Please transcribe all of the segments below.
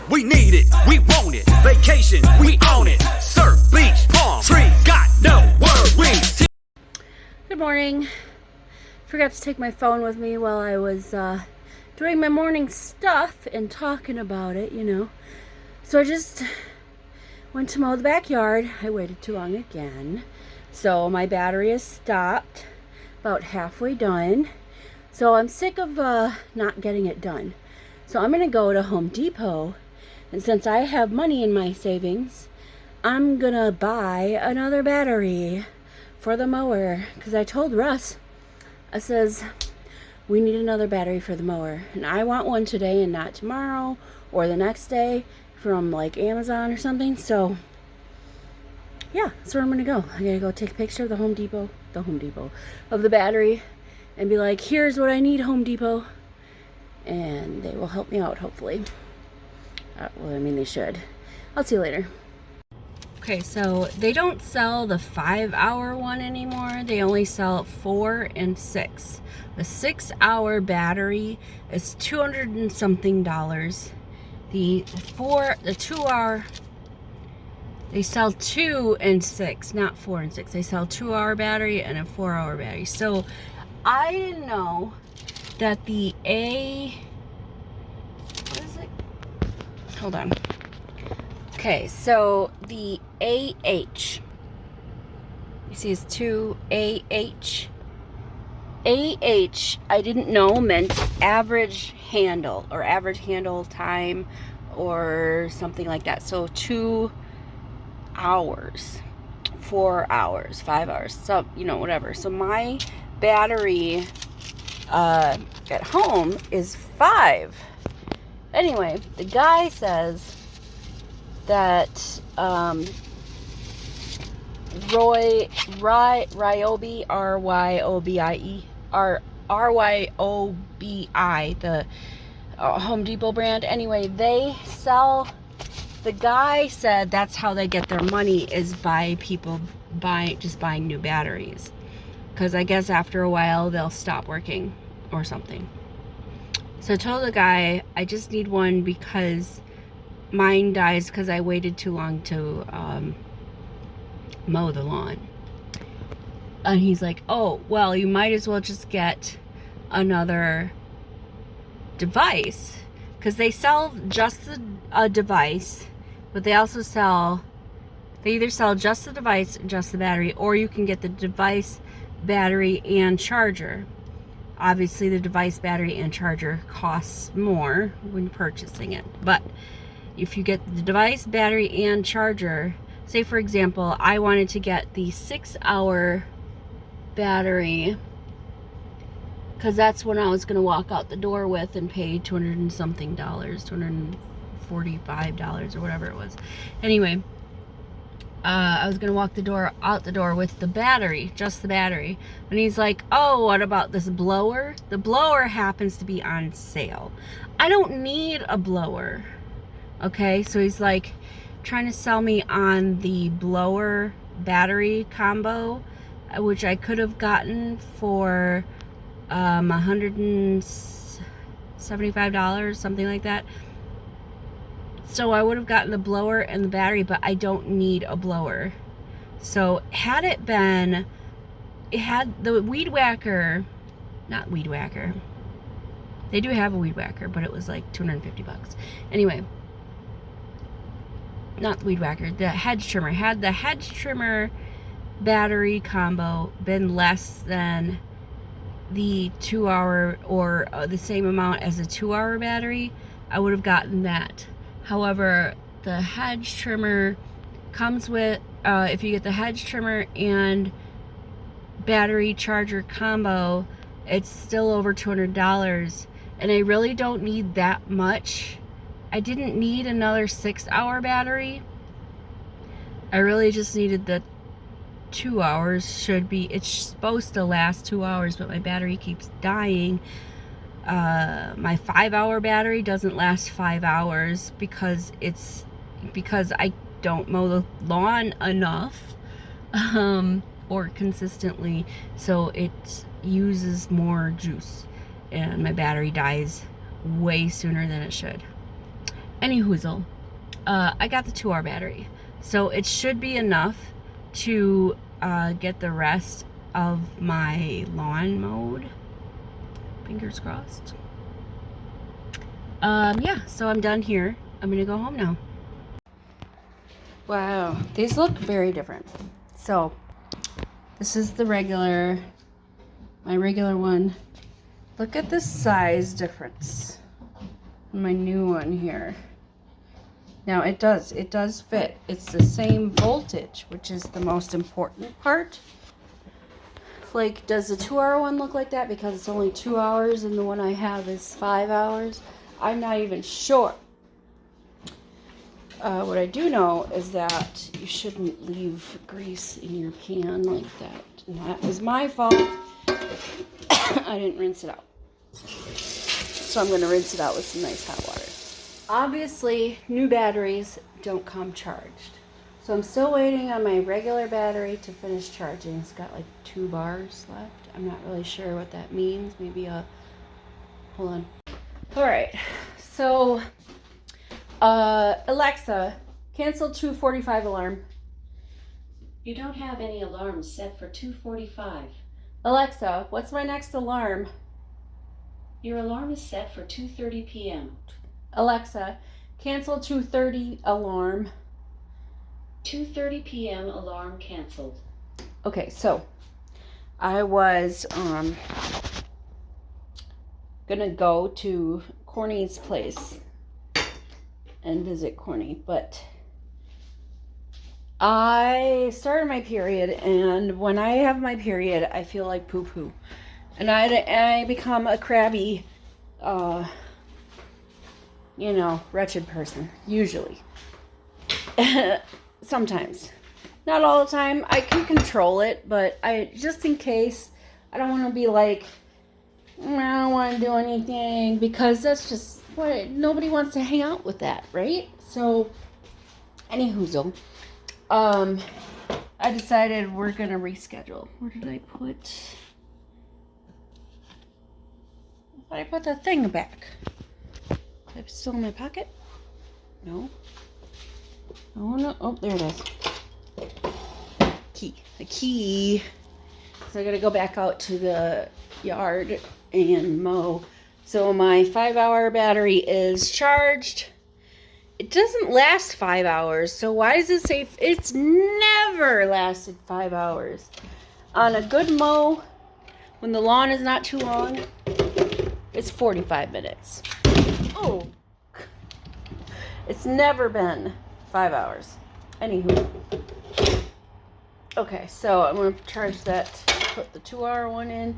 we need it, we want it. Vacation, we own it. Surf, beach, palm tree, got no worries. Good morning. Forgot to take my phone with me while I was doing my morning stuff and talking about it, you know. So I just went to mow the backyard. I waited too long again. So my battery is stopped, about halfway done. So I'm sick of not getting it done. So I'm gonna go to Home Depot, and since I have money in my savings, I'm gonna buy another battery for the mower, because I told Russ, I says, we need another battery for the mower, and I want one today and not tomorrow or the next day from like Amazon or something. So yeah, that's where I'm gonna go. I gotta go take a picture of the Home Depot of the battery and be like, here's what I need, Home Depot, and they will help me out, hopefully. Well, I mean, they should. I'll see you later. Okay, so they don't sell the 5-hour one anymore. They only sell 4 and 6. The 6-hour battery is $200 and something. The 2-hour, they sell 2 and 6, not 4 and 6. They sell 2-hour battery and a 4-hour battery. So I didn't know that the what is it? Hold on. Okay, so the AH, you see it's 2AH. AH, I didn't know meant average handle or average handle time or something like that. So 2 hours, 4 hours, 5 hours, so, you know, whatever. So my battery at home is 5. Anyway, the guy says that Ryobi, RYOBI, the Home Depot brand. Anyway, they sell, the guy said that's how they get their money, is by people just buying new batteries. Because I guess after a while they'll stop working or something. So I told the guy I just need one because mine dies because I waited too long to mow the lawn. And he's like, oh, well, you might as well just get another device, because they sell just a device, but they also sell, they either sell just the device, just the battery, or you can get the device, battery, and charger. Obviously the device, battery, and charger costs more when purchasing it, but if you get the device, battery, and charger, say for example, I wanted to get the 6-hour battery, because that's when I was going to walk out the door with and pay $200 and something, $245 or whatever it was. Anyway, I was going to walk out the door with the battery, just the battery. And he's like, oh, what about this blower? The blower happens to be on sale. I don't need a blower. Okay, so he's like trying to sell me on the blower battery combo, which I could have gotten for $175, something like that. So I would have gotten the blower and the battery, but I don't need a blower. So had it been, it had the weed whacker, not weed whacker. They do have a weed whacker, but it was like $250. Anyway, not weed whacker, the hedge trimmer. Had the hedge trimmer battery combo been less than the 2-hour or the same amount as a 2-hour battery, I would have gotten that. However, the hedge trimmer comes with, if you get the hedge trimmer and battery charger combo, it's still over $200, and I really don't need that much. I didn't need another 6-hour battery. I really just needed the 2 hours. It's supposed to last 2 hours, but my battery keeps dying. My 5-hour battery doesn't last 5 hours because I don't mow the lawn enough or consistently, so it uses more juice and my battery dies way sooner than it should. Any hoozle. I got the 2-hour battery, so it should be enough to get the rest of my lawn mowed. Fingers crossed. Yeah, so I'm done here. I'm gonna go home now. Wow, these look very different. So this is the my regular one. Look at the size difference. My new one here. Now it does fit. It's the same voltage, which is the most important part. Like, does the 2-hour one look like that because it's only 2 hours and the one I have is 5 hours? I'm not even sure. What I do know is that you shouldn't leave grease in your pan like that. And that was my fault. I didn't rinse it out. So I'm going to rinse it out with some nice hot water. Obviously, new batteries don't come charged. So I'm still waiting on my regular battery to finish charging. It's got like 2 bars left. I'm not really sure what that means. Maybe hold on. All right. So, Alexa, cancel 2:45 alarm. You don't have any alarms set for 2:45. Alexa, what's my next alarm? Your alarm is set for 2:30 p.m. Alexa, cancel 2:30 alarm. 2:30 p.m. alarm canceled. Okay, so I was gonna go to Corny's place and visit Corny, but I started my period, and when I have my period, I feel like poo-poo. And I become a crabby, wretched person, usually. Sometimes. Not all the time. I can control it, but just in case, I don't want to be like, I don't want to do anything, because that's just nobody wants to hang out with that, right? So, anyhoozle. I decided we're going to reschedule. Where did I put the thing back? Is it still in my pocket? No. Oh, no. Oh, there it is. The key. So I got to go back out to the yard and mow. So my 5-hour battery is charged. It doesn't last 5 hours, so why does it say it's never lasted 5 hours? On a good mow, when the lawn is not too long, it's 45 minutes. Oh, it's never been 5 hours. Anywho, okay, so I'm gonna charge that. Put the 2-hour one in.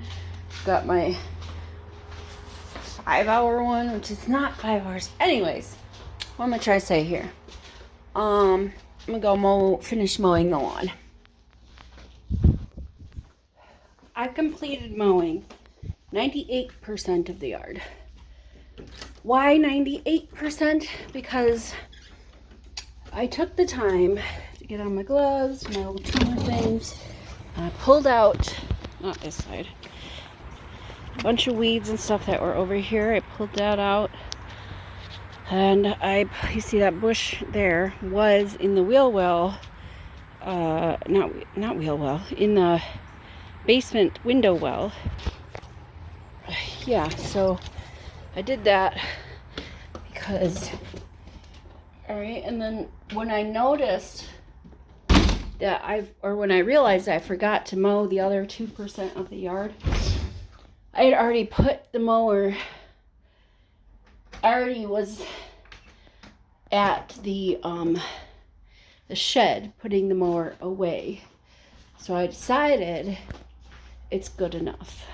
Got my 5-hour one, which is not 5 hours. Anyways. What am I trying to say here? I'm gonna go finish mowing the lawn. I completed mowing 98% of the yard. Why 98%? Because I took the time to get on my gloves, my little trimmer things. I pulled out, not this side, a bunch of weeds and stuff that were over here. I pulled that out. And you see that bush there was in the wheel well, not wheel well, in the basement window well. Yeah, so I did that because, alright, and then when I noticed that when I realized I forgot to mow the other 2% of the yard, I had already put the mower, I already was at the shed putting the mower away. So I decided it's good enough.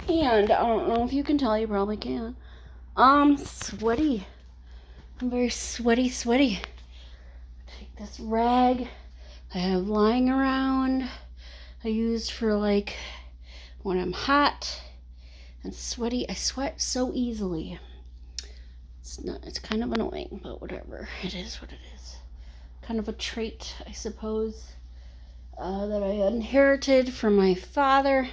And I don't know if you can tell, you probably can. Sweaty. I'm very sweaty. Take this rag I have lying around. I use for like when I'm hot and sweaty. I sweat so easily. It's kind of annoying, but whatever. It is what it is. Kind of a trait, I suppose, that I inherited from my father.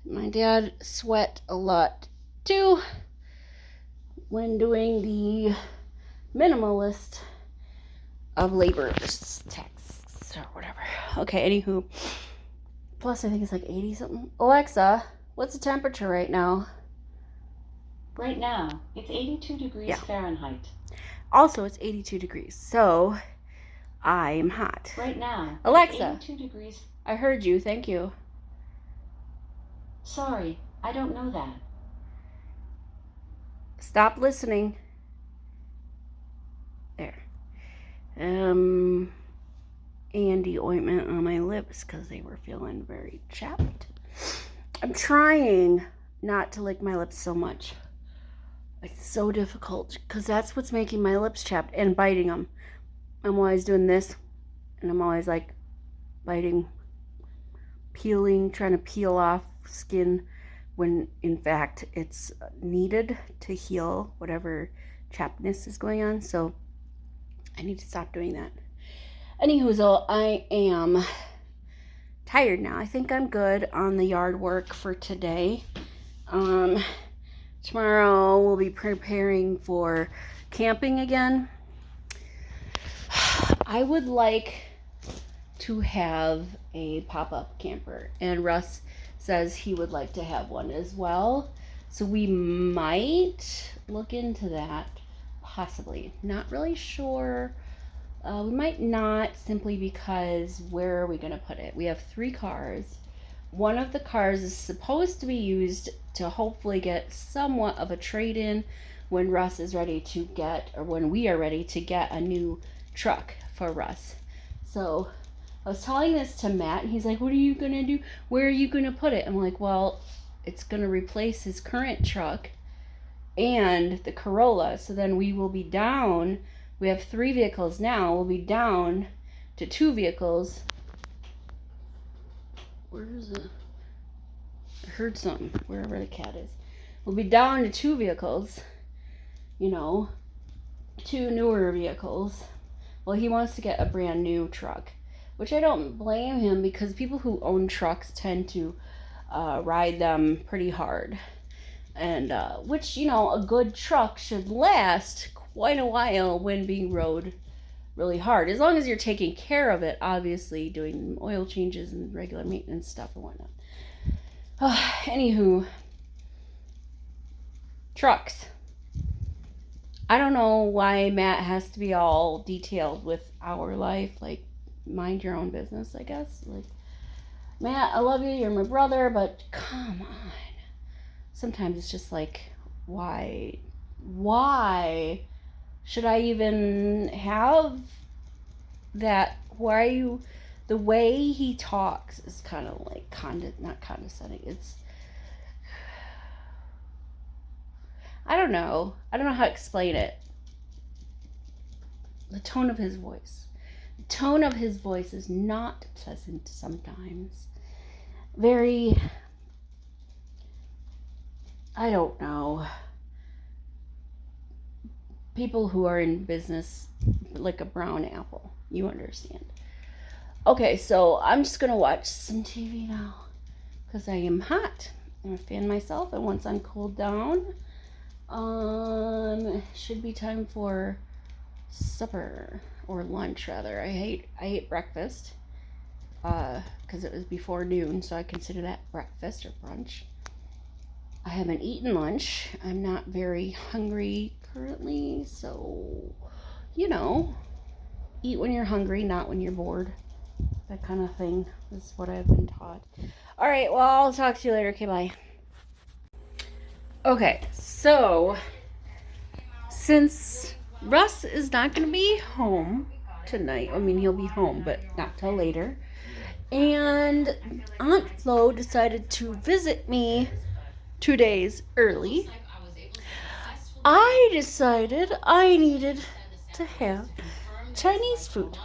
My dad sweat a lot too. when doing the minimalist of labor tax or whatever. Okay, anywho. Plus, I think it's like 80 something. Alexa, what's the temperature right now? Right now, it's 82 degrees Fahrenheit. Also, it's 82 degrees. So, I'm hot. Right now, Alexa, it's 82 degrees. I heard you. Thank you. Sorry, I don't know that. Stop listening. There. Andy ointment on my lips because they were feeling very chapped. I'm trying not to lick my lips so much. It's so difficult because that's what's making my lips chapped and biting them. I'm always doing this and I'm always like biting, peeling, trying to peel off skin when in fact it's needed to heal whatever chappedness is going on. So I need to stop doing that. Anywho, I am tired now. I think I'm good on the yard work for today. Tomorrow we'll be preparing for camping again. I would like to have a pop-up camper, and Russ says he would like to have one as well. So we might look into that, possibly. Not really sure. We might not, simply because where are we going to put it? We have 3 cars. One of the cars is supposed to be used to hopefully get somewhat of a trade-in when Russ is ready to get, or when we are ready to get a new truck for Russ. So I was telling this to Matt, and he's like, what are you going to do? Where are you going to put it? I'm like, well, it's going to replace his current truck and the Corolla. So then we will be down. We have 3 vehicles now. We'll be down to 2 vehicles. Where is it? I heard something, wherever the cat is. We'll be down to 2 vehicles. 2 newer vehicles. Well, he wants to get a brand new truck, which I don't blame him, because people who own trucks tend to ride them pretty hard. And which, a good truck should last quite a while when being rode really hard, as long as you're taking care of it, obviously doing oil changes and regular maintenance stuff and whatnot. Anywho, trucks. I don't know why Matt has to be all detailed with our life, like mind your own business, I guess. Like, Matt, I love you, you're my brother, but come on. Sometimes it's just like, why should I even have that? Why are you, the way he talks is kind of like not condescending. It's, I don't know how to explain it. The tone of his voice. The tone of his voice is not pleasant sometimes. Very, I don't know. People who are in business like a brown apple. You understand. Okay, so I'm just going to watch some TV now because I am hot. I'm going to fan myself, and once I'm cooled down, should be time for supper, or lunch rather. I ate breakfast because it was before noon, so I consider that breakfast or brunch. I haven't eaten lunch. I'm not very hungry currently, so eat when you're hungry, not when you're bored. That kind of thing is what I've been taught. All right, well, I'll talk to you later. Okay, bye. Okay, so since Russ is not going to be home tonight, I mean, he'll be home, but not till later, and Aunt Flo decided to visit me 2 days early, I decided I needed to have Chinese food.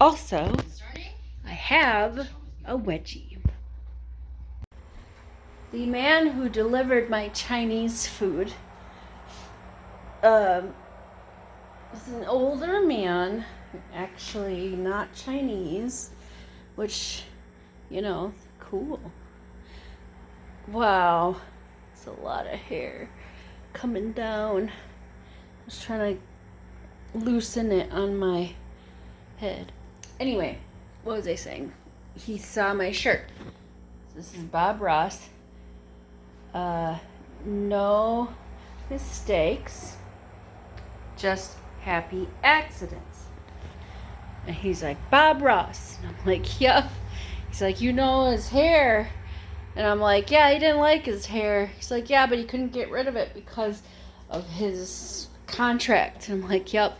Also, I have a wedgie. The man who delivered my Chinese food is an older man, actually not Chinese, which, cool. Wow, it's a lot of hair. coming down. I was trying to loosen it on my head. Anyway, what was I saying? He saw my shirt. This is Bob Ross. No mistakes, just happy accidents. And he's like, Bob Ross. And I'm like, yup. He's like, you know his hair. And I'm like, yeah, he didn't like his hair. He's like, yeah, but he couldn't get rid of it because of his contract. And I'm like, yup.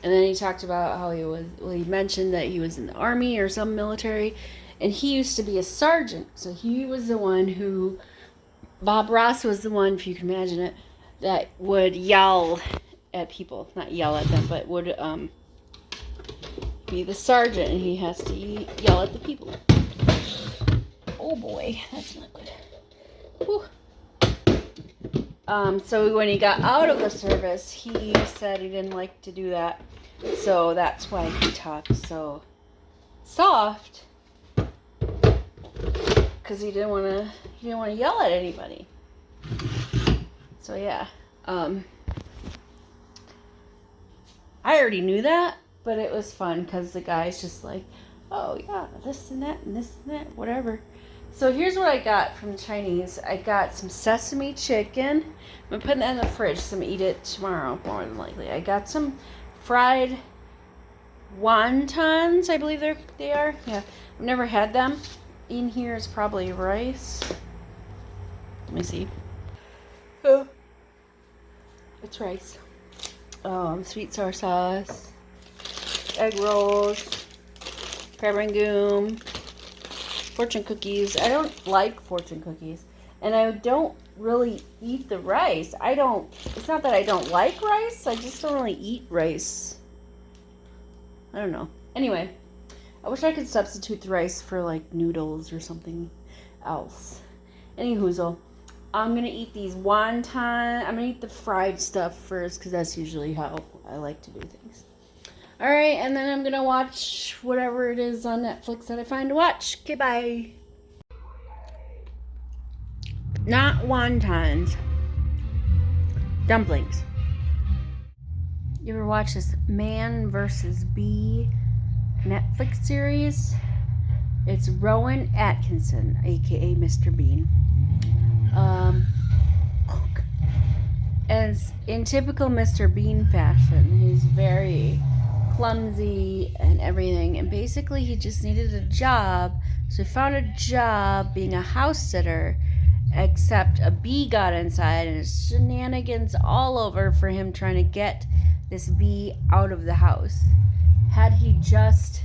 And then he talked about how he mentioned that he was in the army or some military. And he used to be a sergeant. So he was the one who, Bob Ross was the one, if you can imagine it, that would yell at people. Not yell at them, but would be the sergeant. And he has to yell at the people. Oh boy, that's not good. Whew. So when he got out of the service, he said he didn't like to do that. So that's why he talked so soft. Because he didn't want to yell at anybody. So yeah. I already knew that, but it was fun because the guy's just like, oh yeah, this and that and this and that, whatever. So here's what I got from Chinese. I got some sesame chicken. I'm putting that in the fridge so I'm going to eat it tomorrow, more than likely. I got some fried wontons, I believe they are. Yeah, I've never had them. In here is probably rice. Let me see. Oh, it's rice. Sweet sour sauce, egg rolls, crab rangoon, fortune cookies. I don't like fortune cookies. And I don't really eat the rice. It's not that I don't like rice. I just don't really eat rice. I don't know. Anyway, I wish I could substitute the rice for like noodles or something else. Anywhoozle, I'm going to eat these wonton. I'm going to eat the fried stuff first because that's usually how I like to do things. All right, and then I'm going to watch whatever it is on Netflix that I find to watch. Okay, bye. Not wontons. Dumplings. You ever watch this Man vs. Bee Netflix series? It's Rowan Atkinson, aka Mr. Bean. As in typical Mr. Bean fashion, he's very clumsy and everything, and basically he just needed a job, so he found a job being a house sitter, except a bee got inside and it's shenanigans all over for him trying to get this bee out of the house. Had he just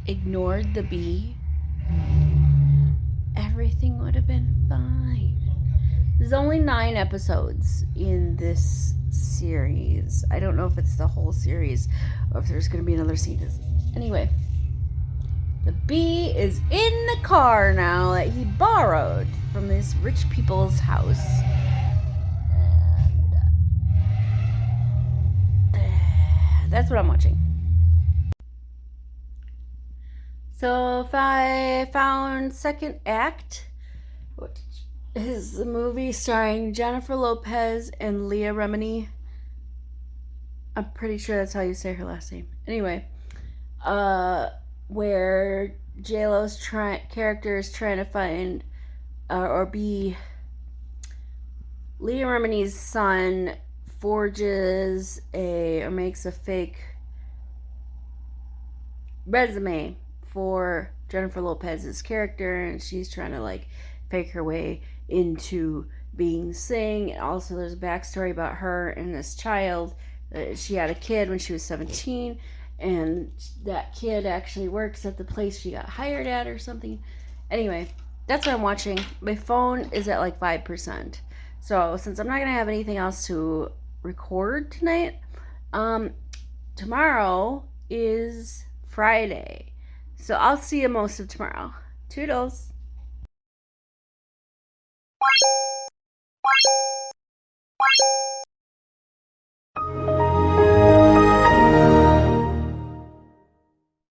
ignored the bee, everything would have been fine. There's only 9 episodes in this series. I don't know if it's the whole series or if there's going to be another season. Anyway, the bee is in the car now that he borrowed from this rich people's house. And that's what I'm watching. So if I found second act, which is the movie starring Jennifer Lopez and Leah Remini. I'm pretty sure that's how you say her last name. Anyway, where J-Lo's character is trying to find or be Leah Remini's son forges or makes a fake resume for Jennifer Lopez's character, and she's trying to like fake her way into being Sing. And also there's a backstory about her and this child. She had a kid when she was 17, and that kid actually works at the place she got hired at or something. Anyway, that's what I'm watching. My phone is at like 5%. So since I'm not going to have anything else to record tonight, tomorrow is Friday. So I'll see you most of tomorrow. Toodles.